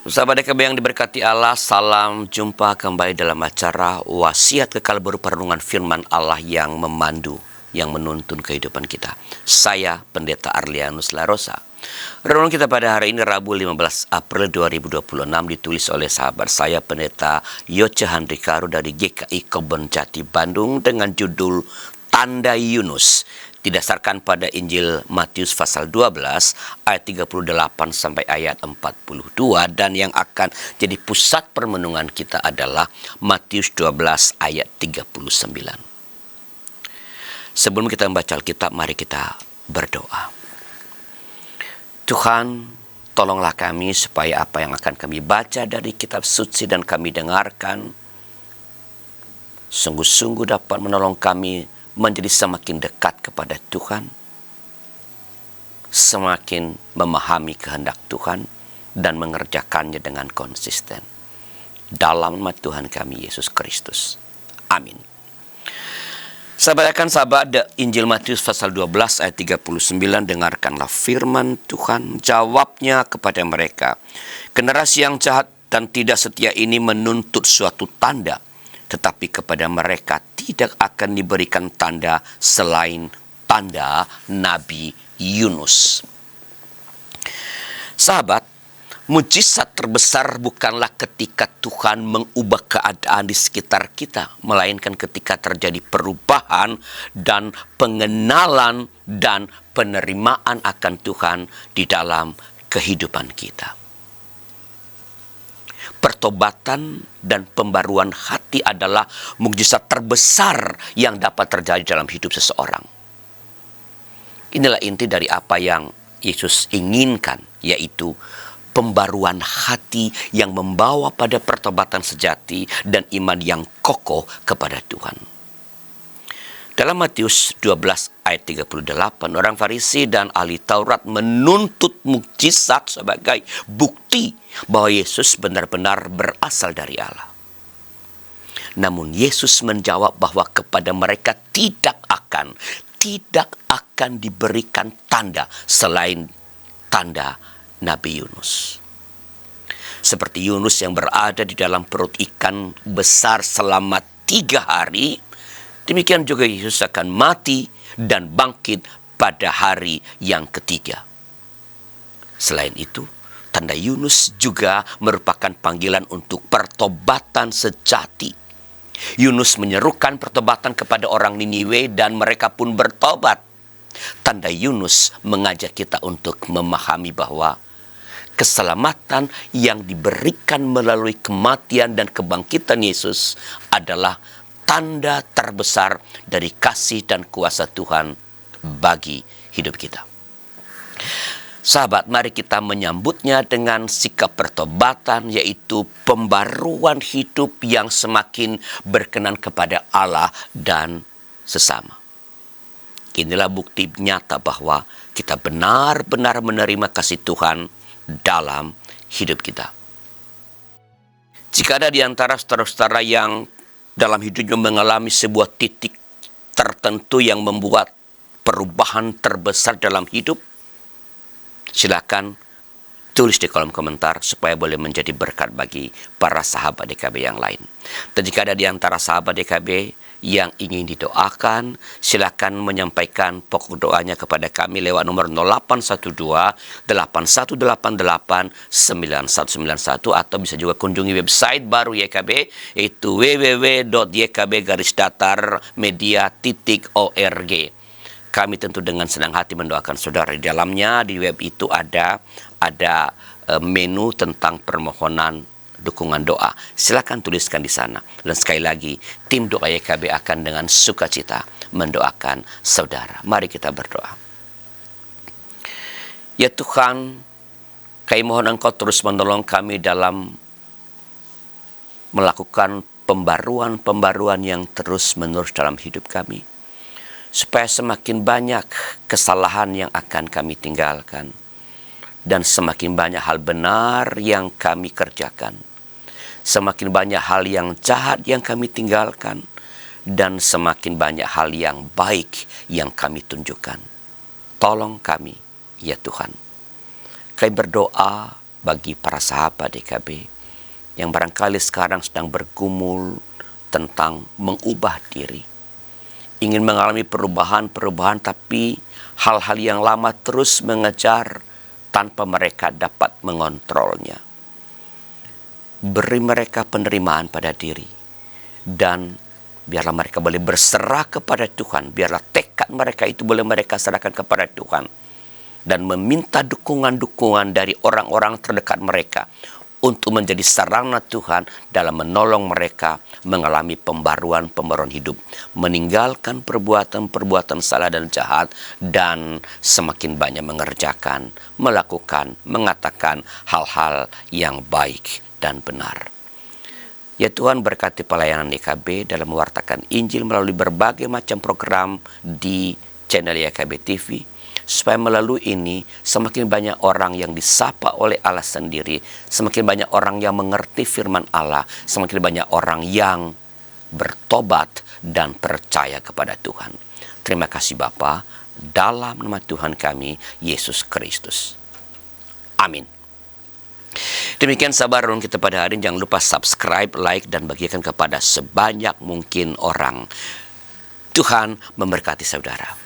Sahabat DKB yang diberkati Allah, salam jumpa kembali dalam acara Wasiat Kekal berupa renungan firman Allah yang memandu, yang menuntun kehidupan kita. Saya Pendeta Arlianus Larosa. Renungan kita pada hari ini Rabu 15 April 2026 ditulis oleh sahabat saya Pendeta Yoce Handrikaru dari GKI Kebonjati Bandung dengan judul Tanda Yunus, didasarkan pada Injil Matius pasal 12 ayat 38 sampai ayat 42, dan yang akan jadi pusat permenungan kita adalah Matius 12 ayat 39. Sebelum kita membaca Alkitab, mari kita berdoa. Tuhan, tolonglah kami supaya apa yang akan kami baca dari kitab suci dan kami dengarkan sungguh-sungguh dapat menolong kami menjadi semakin dekat kepada Tuhan, semakin memahami kehendak Tuhan, dan mengerjakannya dengan konsisten. Dalam nama Tuhan kami, Yesus Kristus. Amin. Sahabat, Injil Matius pasal 12 ayat 39, dengarkanlah firman Tuhan. Jawabnya kepada mereka, generasi yang jahat dan tidak setia ini menuntut suatu tanda, tetapi kepada mereka tidak akan diberikan tanda selain tanda Nabi Yunus. Sahabat, mujizat terbesar bukanlah ketika Tuhan mengubah keadaan di sekitar kita, melainkan ketika terjadi perubahan dan pengenalan dan penerimaan akan Tuhan di dalam kehidupan kita. Pertobatan dan pembaruan hati adalah mukjizat terbesar yang dapat terjadi dalam hidup seseorang. Inilah inti dari apa yang Yesus inginkan, yaitu pembaruan hati yang membawa pada pertobatan sejati dan iman yang kokoh kepada Tuhan. Dalam Matius 12 ayat 38, orang Farisi dan ahli Taurat menuntut mukjizat sebagai bukti bahwa Yesus benar-benar berasal dari Allah. Namun Yesus menjawab bahwa kepada mereka tidak akan diberikan tanda selain tanda Nabi Yunus. Seperti Yunus yang berada di dalam perut ikan besar selama 3 hari, demikian juga Yesus akan mati dan bangkit pada hari yang ketiga. Selain itu, tanda Yunus juga merupakan panggilan untuk pertobatan sejati. Yunus menyerukan pertobatan kepada orang Niniwe dan mereka pun bertobat. Tanda Yunus mengajak kita untuk memahami bahwa keselamatan yang diberikan melalui kematian dan kebangkitan Yesus adalah tanda terbesar dari kasih dan kuasa Tuhan bagi hidup kita. Sahabat, mari kita menyambutnya dengan sikap pertobatan, yaitu pembaruan hidup yang semakin berkenan kepada Allah dan sesama. Inilah bukti nyata bahwa kita benar-benar menerima kasih Tuhan dalam hidup kita. Jika ada di antara saudara-saudara yang dalam hidupnya mengalami sebuah titik tertentu yang membuat perubahan terbesar dalam hidup, silakan tulis di kolom komentar supaya boleh menjadi berkat bagi para sahabat DKB yang lain. Dan jika ada di antara sahabat DKB yang ingin didoakan, silakan menyampaikan pokok doanya kepada kami lewat nomor 0812-8188-9191, atau bisa juga kunjungi website baru YKB, yaitu www.ykb-media.org. Kami tentu dengan senang hati mendoakan saudara. Di dalamnya, di web itu ada menu tentang permohonan dukungan doa. Silakan tuliskan di sana. Dan sekali lagi, tim doa YKB akan dengan sukacita mendoakan saudara. Mari kita berdoa. Ya Tuhan, kami mohon Engkau terus menolong kami dalam melakukan pembaruan-pembaruan yang terus-menerus dalam hidup kami, supaya semakin banyak kesalahan yang akan kami tinggalkan, dan semakin banyak hal benar yang kami kerjakan, semakin banyak hal yang jahat yang kami tinggalkan, dan semakin banyak hal yang baik yang kami tunjukkan. Tolong kami, ya Tuhan. Kami berdoa bagi para sahabat DKB yang barangkali sekarang sedang bergumul tentang mengubah diri. Ingin mengalami perubahan-perubahan, tapi hal-hal yang lama terus mengejar tanpa mereka dapat mengontrolnya. Beri mereka penerimaan pada diri, dan biarlah mereka boleh berserah kepada Tuhan. Biarlah tekad mereka itu boleh mereka serahkan kepada Tuhan, dan meminta dukungan-dukungan dari orang-orang terdekat mereka untuk menjadi sarana Tuhan dalam menolong mereka mengalami pembaruan hidup, meninggalkan perbuatan-perbuatan salah dan jahat, dan semakin banyak mengerjakan, melakukan, mengatakan hal-hal yang baik dan benar. Ya Tuhan, berkati pelayanan YKB dalam mewartakan Injil melalui berbagai macam program di channel YKB TV, supaya melalui ini semakin banyak orang yang disapa oleh Allah sendiri, semakin banyak orang yang mengerti firman Allah, semakin banyak orang yang bertobat dan percaya kepada Tuhan. Terima kasih Bapa, dalam nama Tuhan kami, Yesus Kristus. Amin. Demikian sabar renung kita pada hari ini. Jangan lupa subscribe, like, dan bagikan kepada sebanyak mungkin orang. Tuhan memberkati saudara.